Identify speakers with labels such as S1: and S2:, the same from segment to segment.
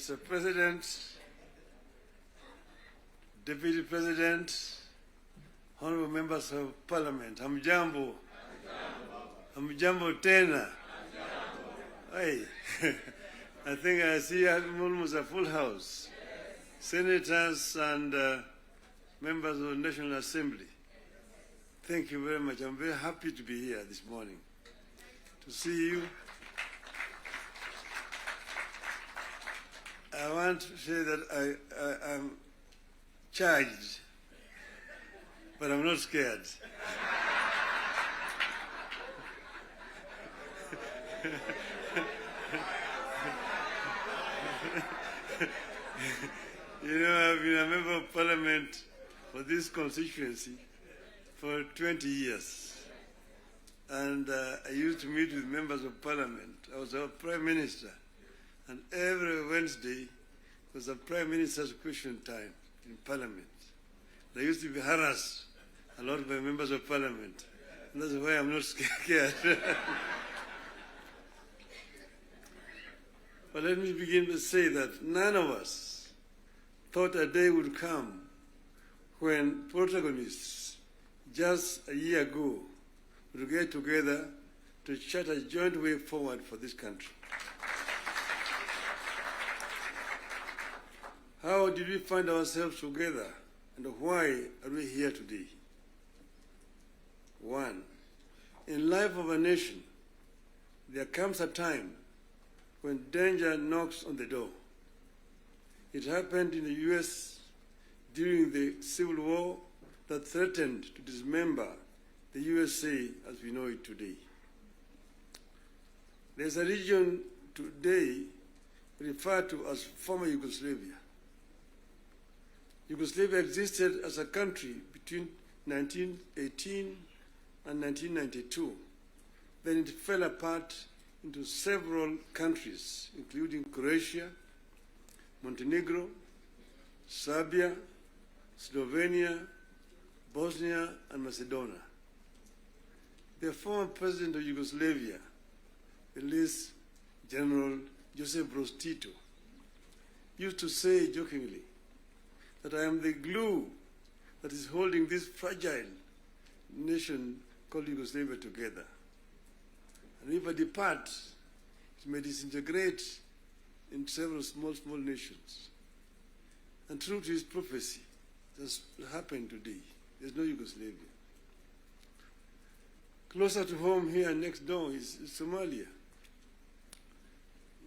S1: Mr. President, Deputy President, honorable members of Parliament, hamjambo. Hamjambo tena. Hey, I think I see almost a full house. Senators and members of the National Assembly. Thank you very much. I'm very happy to be here this morning to see you. I want to say that I'm charged, but I'm not scared. You know, I've been a member of Parliament for this constituency for 20 years. And I used to meet with members of Parliament. I was our Prime Minister. And every Wednesday was a Prime Minister's question time in Parliament. I used to be harassed a lot by members of Parliament. And that's why I'm not scared. But let me begin to say that none of us thought a day would come when protagonists just a year ago would get together to chart a joint way forward for this country. How did we find ourselves together, and why are we here today? One, in life of a nation, there comes a time when danger knocks on the door. It happened in the US during the Civil War that threatened to dismember the USA as we know it today. There's a region today referred to as former Yugoslavia. Yugoslavia existed as a country between 1918 and 1992. Then it fell apart into several countries, including Croatia, Montenegro, Serbia, Slovenia, Bosnia, and Macedonia. The former president of Yugoslavia, the late General Joseph Broz Tito, used to say jokingly that I am the glue that is holding this fragile nation called Yugoslavia together. And if I depart, it may disintegrate in several small nations. And true to his prophecy, that's happened today. There's no Yugoslavia. Closer to home here next door is Somalia.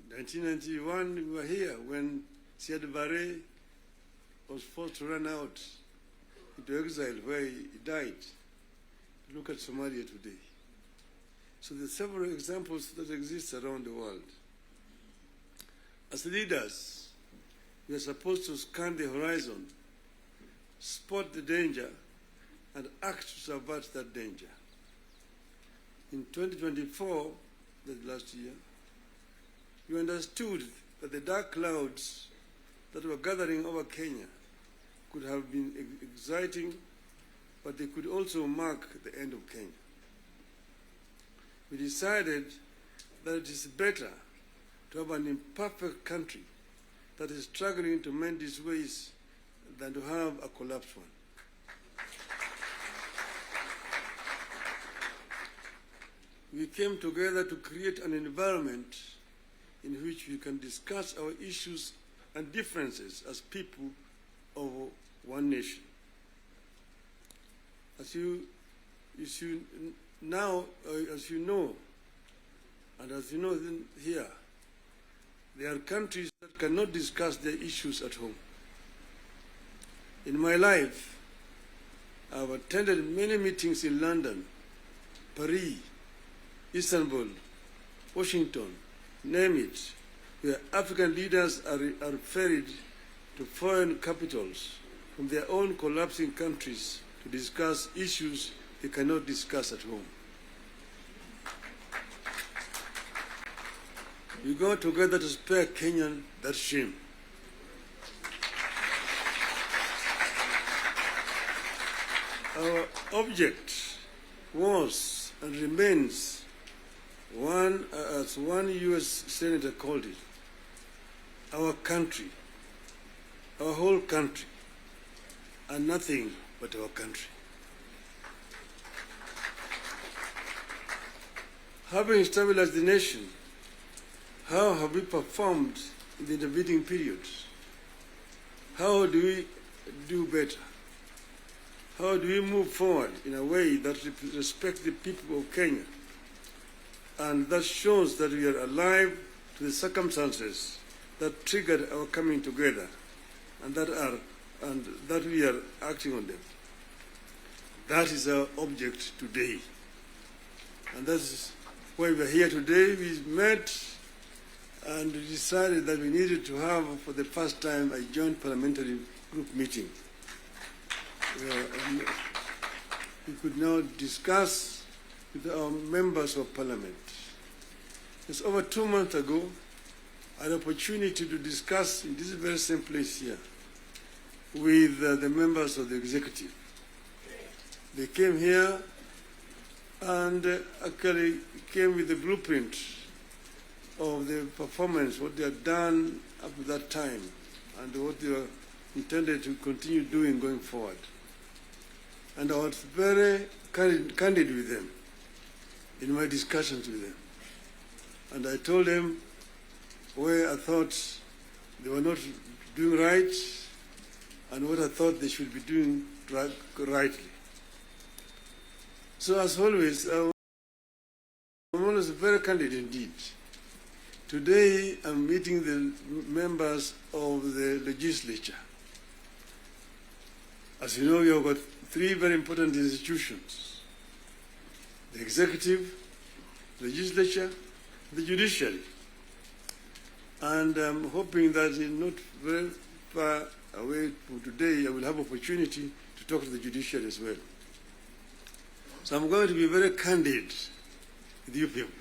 S1: In 1991, we were here when Siad Barre was forced to run out into exile where he died. Look at Somalia today. So there are several examples that exist around the world. As leaders, we are supposed to scan the horizon, spot the danger, and act to subvert that danger. In 2024, that last year, we understood that the dark clouds that were gathering over Kenya could have been exciting, but they could also mark the end of Kenya. We decided that it is better to have an imperfect country that is struggling to mend its ways than to have a collapsed one. We came together to create an environment in which we can discuss our issues and differences as people of one nation. As you know, and as you know here, there are countries that cannot discuss their issues at home. In my life, I've attended many meetings in London, Paris, Istanbul, Washington, name it, where African leaders are ferried to foreign capitals from their own collapsing countries to discuss issues they cannot discuss at home. We go together to spare Kenyan that shame. Our object was and remains one, as one U.S. Senator called it, our country, our whole country, are nothing but our country. Having stabilized the nation, how have we performed in the intervening periods? How do we do better? How do we move forward in a way that respects the people of Kenya and that shows that we are alive to the circumstances that triggered our coming together and that we are acting on them? That is our object today. And that's why we are here today. We met and we decided that we needed to have, for the first time, a joint parliamentary group meeting. We could now discuss with our members of parliament. It's over 2 months ago, I had an opportunity to discuss in this very same place here with the members of the executive. They came here and actually came with the blueprint of the performance, what they had done up to that time, and what they were intended to continue doing going forward. And I was very candid with them in my discussions with them. And I told them where I thought they were not doing right and what I thought they should be doing rightly. So as always, I'm always very candid indeed. Today I'm meeting the members of the legislature. As you know, we have got 3 very important institutions: the executive, legislature, the judiciary. And I'm hoping that in not very far away from today, I will have opportunity to talk to the judiciary as well. So I'm going to be very candid with you people.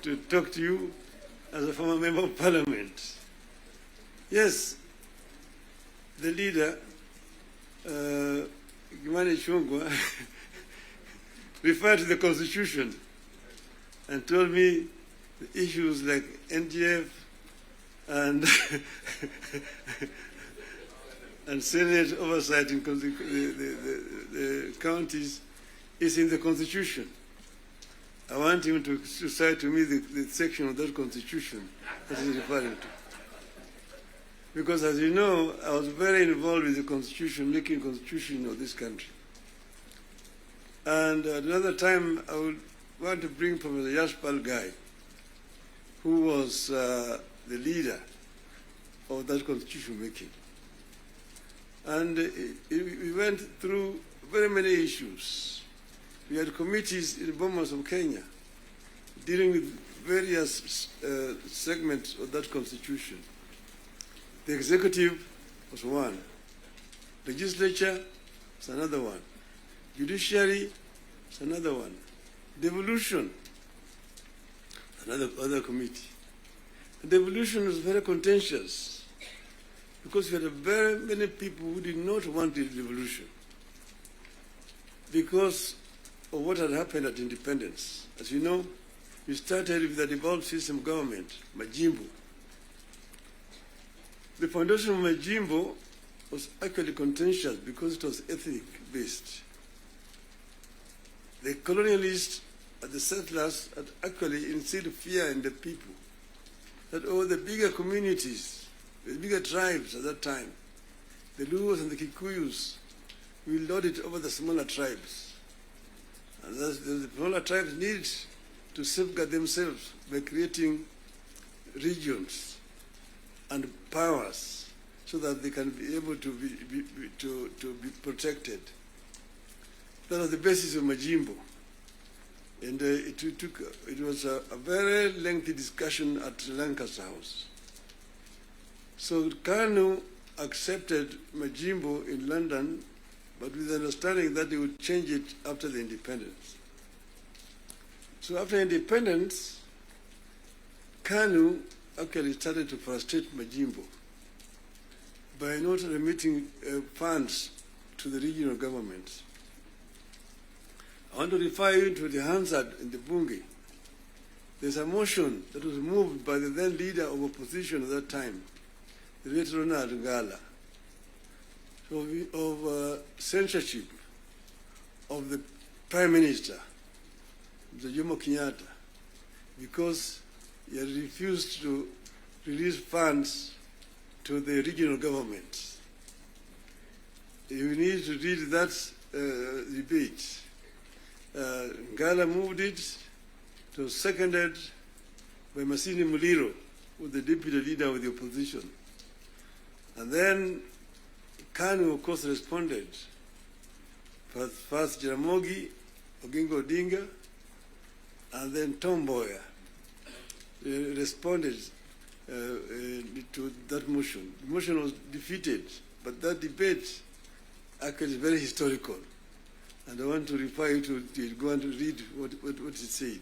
S1: to talk to you as a former member of parliament. Yes, the leader, Gimani Chungwa, referred to the constitution and told me the issues like NGF and and Senate oversight in the counties is in the constitution. I want him to cite to me the section of that constitution that he's referring to. Because as you know, I was very involved with the constitution, making constitution of this country. And at another time, I would want to bring Professor Yashpal Gai, who was the leader of that constitution making. And we went through very many issues. We had committees in the Bomas of Kenya dealing with various segments of that constitution. The executive was one. Legislature was another one. Judiciary was another one. Devolution, other committee. The devolution was very contentious because we had very many people who did not want the devolution because of what had happened at independence. As you know, we started with the devolved system government, Majimbo. The foundation of Majimbo was actually contentious because it was ethnic-based. The colonialists and the settlers had actually instilled fear in the people that all the bigger communities, the bigger tribes at that time, the Luos and the Kikuyus, will lord it over the smaller tribes. And thus the smaller tribes need to safeguard themselves by creating regions and powers so that they can be able to be protected. That was the basis of Majimbo. And it was a very lengthy discussion at Lancaster House. So KANU accepted Majimbo in London, but with the understanding that they would change it after the independence. So after independence, KANU actually started to frustrate Majimbo by not remitting funds to the regional governments. I want to refer you to the Hansard in the Bunge. there's a motion that was moved by the then leader of opposition at that time, the late Ronald Ngala, of censorship of the Prime Minister, Mr. Jomo Kenyatta, because he had refused to release funds to the regional governments. You need to read that debate. Ngala moved it. It was seconded by Masini Muliro, who was the deputy leader of the opposition. And then KANU, of course, responded. First Jaramogi, Oginga Odinga, and then Tom Mboya responded to that motion. The motion was defeated, but that debate actually is very historical. And I want to refer you to it. Go and read what it said.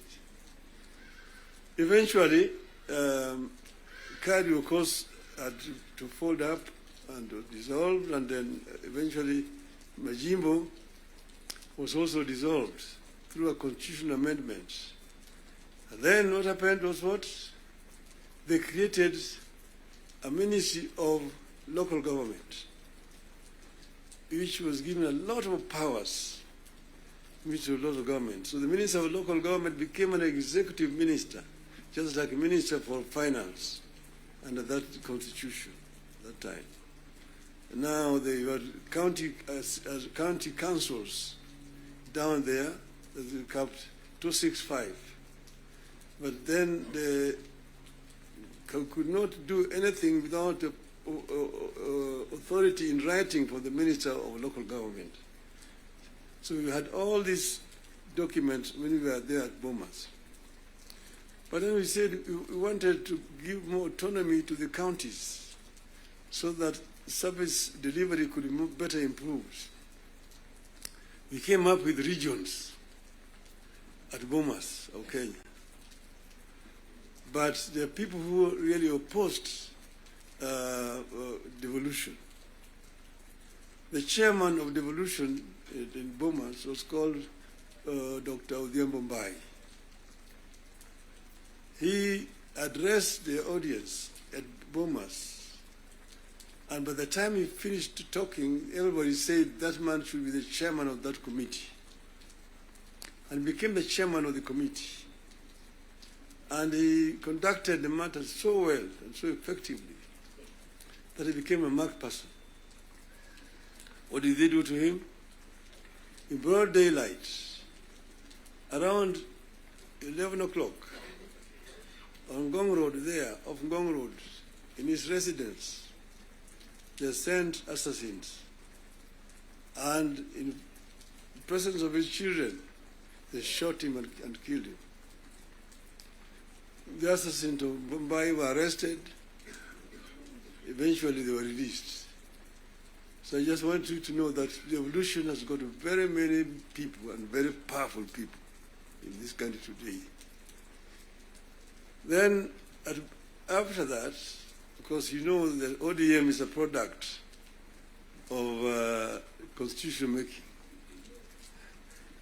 S1: Eventually, KANU, of course, had to fold up and dissolve, and then eventually Majimbo was also dissolved through a constitutional amendment. And then what happened was what? They created a Ministry of Local Government, which was given a lot of powers, Ministry of Local Government. So the Minister of Local Government became an executive minister, just like a Minister for Finance under that constitution at that time. And now they were county councils down there, that they capped 265. But then they could not do anything without the authority in writing for the Minister of Local Government. So we had all these documents when we were there at Bomas. But then we said we wanted to give more autonomy to the counties so that service delivery could be better improved. We came up with regions at Bomas of Kenya. But there are people who really opposed devolution. The chairman of devolution in Bomas was called Dr. Odhiambo Mbai. He addressed the audience at Bomas, and by the time he finished talking, everybody said that man should be the chairman of that committee, and became the chairman of the committee. And he conducted the matter so well and so effectively that he became a marked person. What did they do to him? In broad daylight, around 11 o'clock, on Ngong Road there, off Ngong Road, in his residence, they sent assassins. And in the presence of his children, they shot him and killed him. The assassins of Mumbai were arrested. Eventually, they were released. So I just want you to know that the devolution has got very many people and very powerful people in this country today. Then, after that, of course, you know that ODM is a product of constitution making.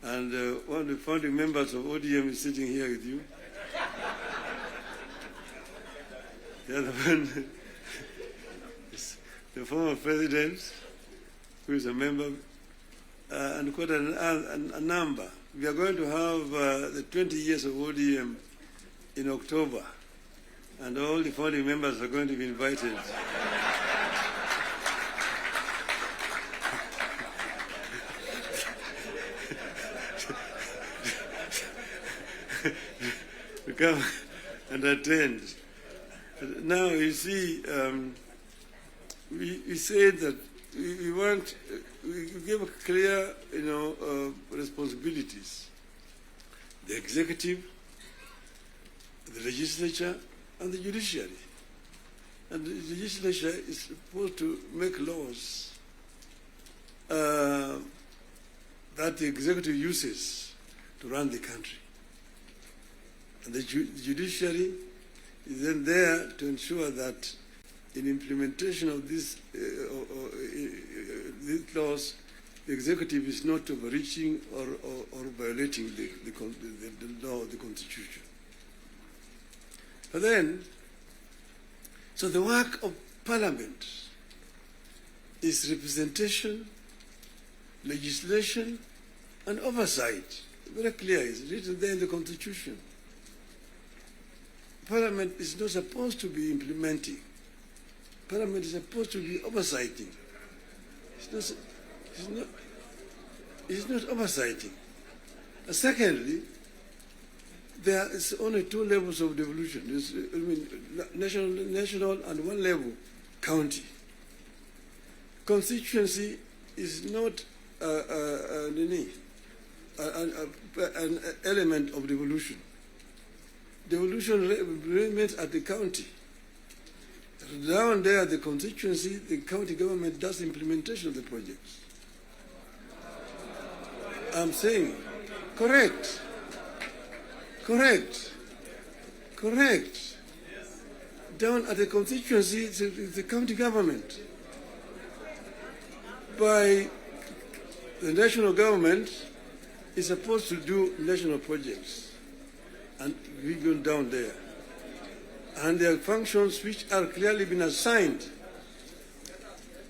S1: And one of the founding members of ODM is sitting here with you. The other one is the former president, who is a member, and quite a number. We are going to have the 20 years of ODM in October, and all the founding members are going to be invited. to come and attend. Now, you see, we said that we want, we give clear, responsibilities. The executive, the legislature, and the judiciary. And the legislature is supposed to make laws that the executive uses to run the country. And the judiciary is then there to ensure that in implementation of these laws, the executive is not overreaching or violating the law of the Constitution. But then, so the work of Parliament is representation, legislation, and oversight. Very clear, it's written there in the Constitution. Parliament is not supposed to be implementing. Parliament is supposed to be oversighting. It's not oversighting. And secondly, there is only two levels of devolution. There's, national and one level, county. Constituency is not an element of devolution. Devolution remains at the county. Down there, the constituency, the county government does implementation of the projects. I'm saying, correct. Down at the constituency, it's the county government. By the national government is supposed to do national projects, and we go down there. And there are functions which are clearly been assigned.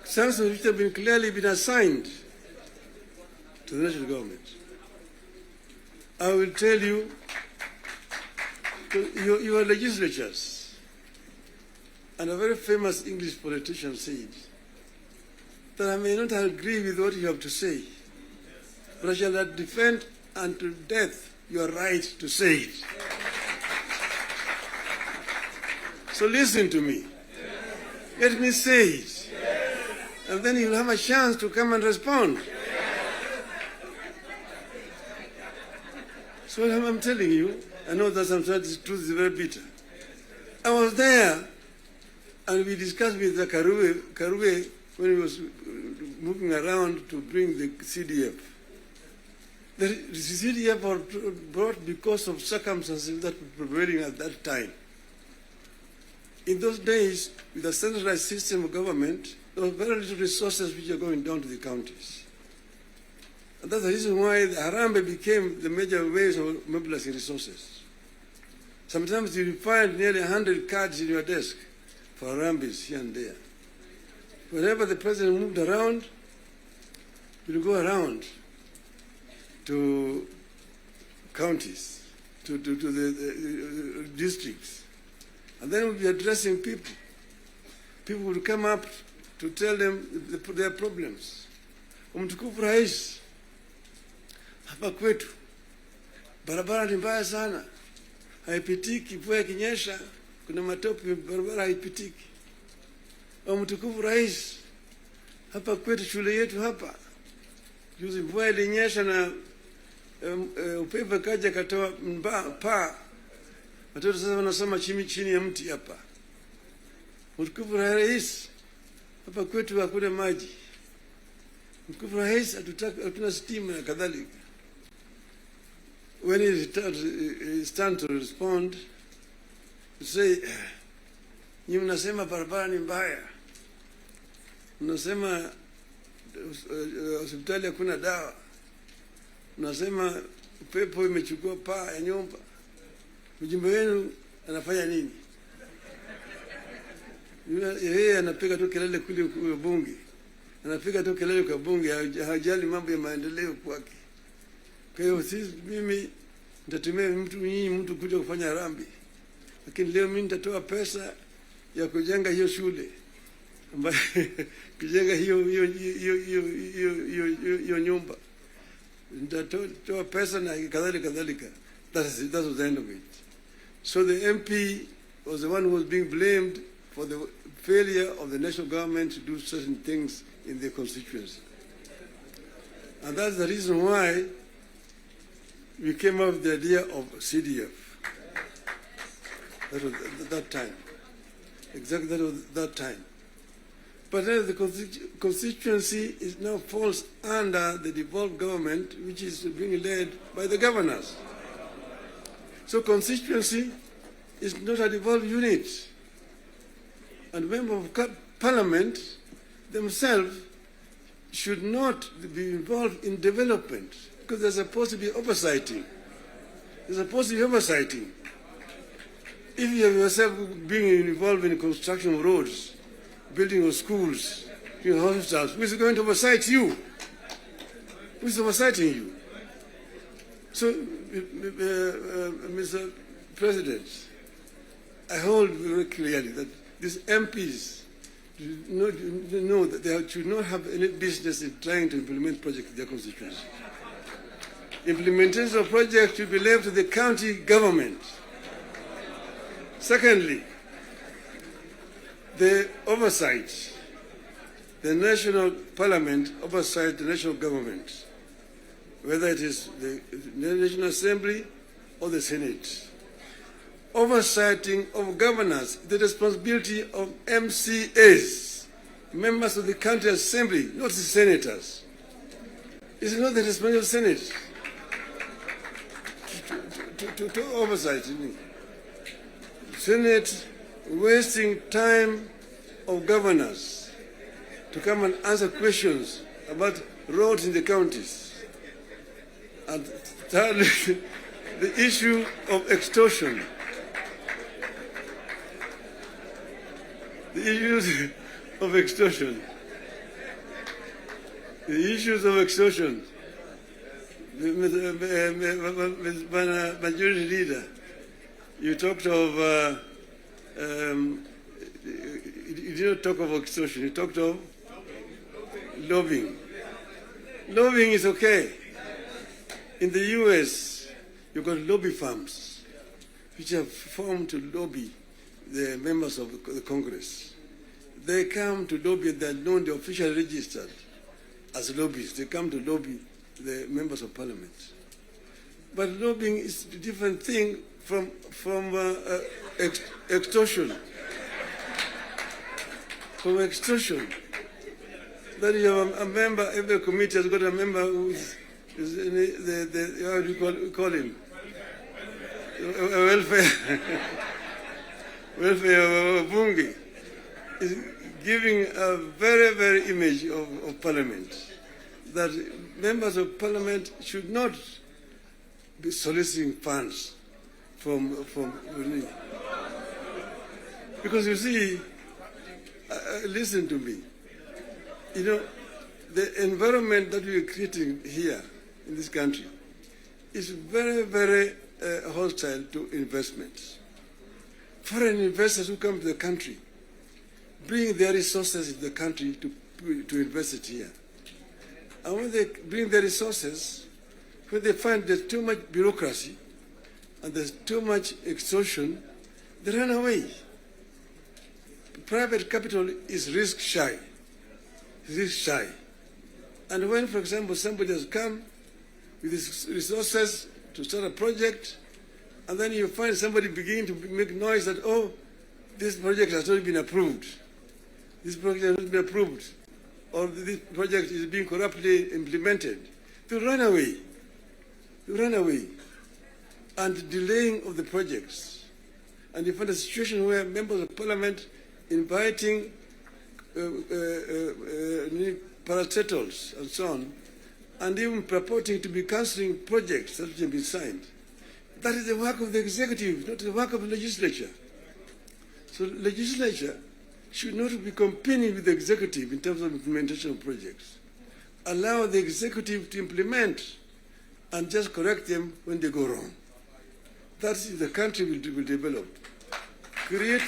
S1: Functions which have been clearly been assigned to the national government. I will tell you, your legislatures, and a very famous English politician said that I may not agree with what you have to say, but I shall not defend unto death your right to say it. So listen to me. Let me say it. And then you'll have a chance to come and respond. So I'm telling you, I know that sometimes the truth is very bitter. I was there, and we discussed with the Karue when he was moving around to bring the CDF. The CDF was brought because of circumstances that were prevailing at that time. In those days, with a centralized system of government, there were very little resources which are going down to the counties. And that's the reason why the Harambee became the major ways of mobilizing resources. Sometimes you find nearly 100 cards in your desk for Harambees here and there. Whenever the president moved around, you'll go around to counties, to the districts. And then we'll be addressing people. People will come up to tell them their problems. Mtukufu Rais, hapa kwetu barabara ni mbaya sana, haipitiki, mvua ikinyesha kuna matope, barabara haipitiki. Mtukufu Rais, hapa kwetu shule yetu hapa, juzi mvua ilinyesha na upepo kaja katoa paa, watoto sasa wanasoma chini ya mti hapa. Mtukufu Rais, hapa kwetu hakuna maji. Mtukufu Rais, hatuna stima na kadhalika. When it's time to respond, to say, nyinyi mnasema barabara ni mbaya, mnasema hospitali hakuna dawa, mnasema upepo imechukua paa ya nyumba, mjumbe wenu anafanya nini? Yeye anapiga tu kelele kule kwa bunge, anapiga tu kelele kwa bunge, hajali mambo ya maendeleo kwake. Kwa hiyo mimi nitatumia mtu kuja kufanya harambee, lakini leo mimi nitatoa pesa ya kujenga hiyo shule, ambayo kujenga hiyo nyumba, nitatoa pesa na kadhalika. That was the end of it. So the MP was the one who was being blamed for the failure of the national government to do certain things in their constituency. And that's the reason why we came up with the idea of CDF. That was that time. Exactly that was that time. But then the constituency is now falls under the devolved government, which is being led by the governors. So constituency is not a devolved unit. And members of Parliament themselves should not be involved in development, because they're supposed to be oversighting. They're supposed to be oversighting. If you have yourself being involved in construction of roads, building of schools, hospitals, who is going to oversight you? Who is oversighting you? So, Mr. President, I hold very clearly that these MPs know that they should not have any business in trying to implement projects in their constituency. Implementation of projects should be left to the county government. Secondly, the oversight, the national parliament oversight the national government, whether it is the National Assembly or the Senate. Oversighting of governance, the responsibility of MCAs, members of the county assembly, not the senators. It's not the responsibility of the Senate to oversight. Senate wasting time of governors to come and answer questions about roads in the counties. And thirdly, the issue of extortion. The issues of extortion. The issues of extortion. Majority Leader, you talked of, you didn't talk of extortion, you talked of lobbying. Lobbying is okay. In the US, you've got lobby firms which are formed to lobby the members of the Congress. They come to lobby, they're known, they're officially registered as lobbyists. They come to lobby the members of parliament. But lobbying is a different thing from extortion. From extortion. That you have a member, every committee has got a member who is how do you call him? Welfare Bungi is giving a very, very image of parliament, that members of parliament should not be soliciting funds from because you see, listen to me, you know, the environment that we are creating here in this country is very, very hostile to investments. Foreign investors who come to the country bring their resources in the country to invest it here. And when they bring their resources, when they find there's too much bureaucracy and there's too much extortion, they run away. Private capital is risk shy. And when, for example, somebody has come with his resources to start a project, and then you find somebody beginning to make noise that, oh, this project has not been approved. This project has not been approved. Or this project is being corruptly implemented. They run away. And delaying of the projects. And you find a situation where members of parliament inviting parastatals and so on, and even purporting to be cancelling projects that have been signed. That is the work of the executive, not the work of the legislature. So legislature should not be competing with the executive in terms of implementation of projects. Allow the executive to implement and just correct them when they go wrong. That is the country will develop. Create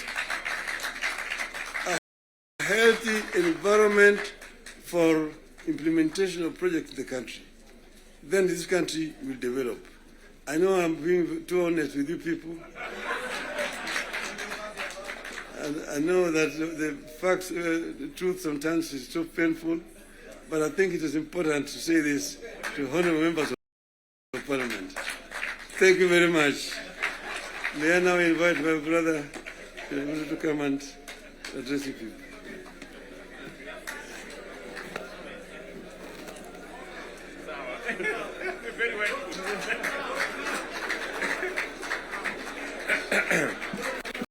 S1: a healthy environment for implementation of projects in the country. Then this country will develop. I know I'm being too honest with you people. And I know that the facts, the truth sometimes is so painful, but I think it is important to say this to honorable members of Parliament. Thank you very much. May I now invite my brother to come and address you people.
S2: Very well.